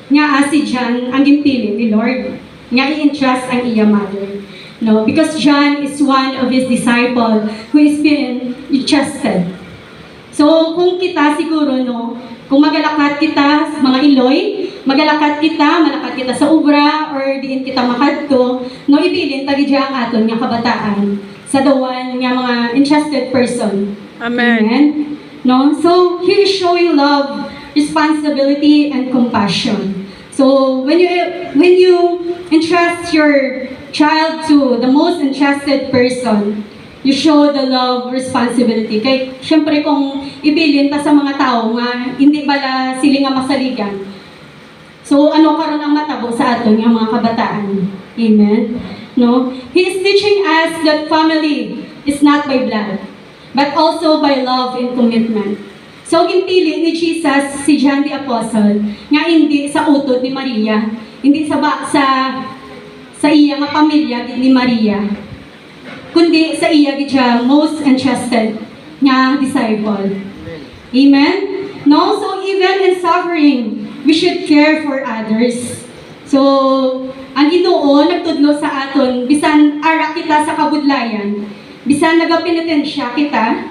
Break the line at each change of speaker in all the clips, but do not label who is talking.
nga si John ang ginpili ni Lord nga i-entrust ang iya mother. No, because John is one of his disciple who is being entrusted. So kung kita siguro no, kung magalakat kita sa mga Iloy, magalakat kita, malakat kita sa ubra or diin kita makadto, no ibilin tagi ang aton nga kabataan sa dawan nga mga entrusted person.
Amen.
Amen. No, so he is showing love, responsibility, and compassion. So when you entrust your child to the most entrusted person, you show the love, responsibility. Kay syempre kung ibilin ta sa mga tao nga hindi bala sila nga masaligan. So ano karon ang matabo sa aton nga mga kabataan? Amen. No? He is teaching us that family is not by blood, but also by love and commitment. So ginpili ni Jesus si John the Apostle nga hindi sa utod ni Maria, hindi sa iya nga pamilya ni Maria, kundi sa iya gid most entrusted nga disciple. Amen? No? So even in suffering, we should care for others. So, ang Ginoo nagtudlo sa aton, bisan ara kita sa kabudlayan, bisan nagapenitensya kita,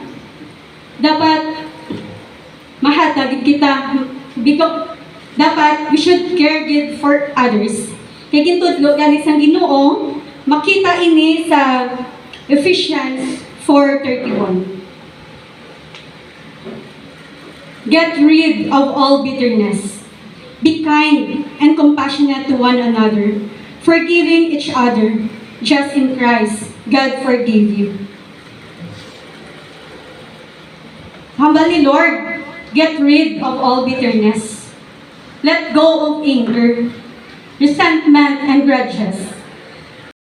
dapat mahatag kita, dapat we should care gid for others. Kay gintudlo gani sang Ginoo, makita ini sa Ephesians 4:31. Get rid of all bitterness. Be kind and compassionate to one another, forgiving each other, just in Christ God forgave you. Humbly, Lord, get rid of all bitterness. Let go of anger, resentment, and grudges.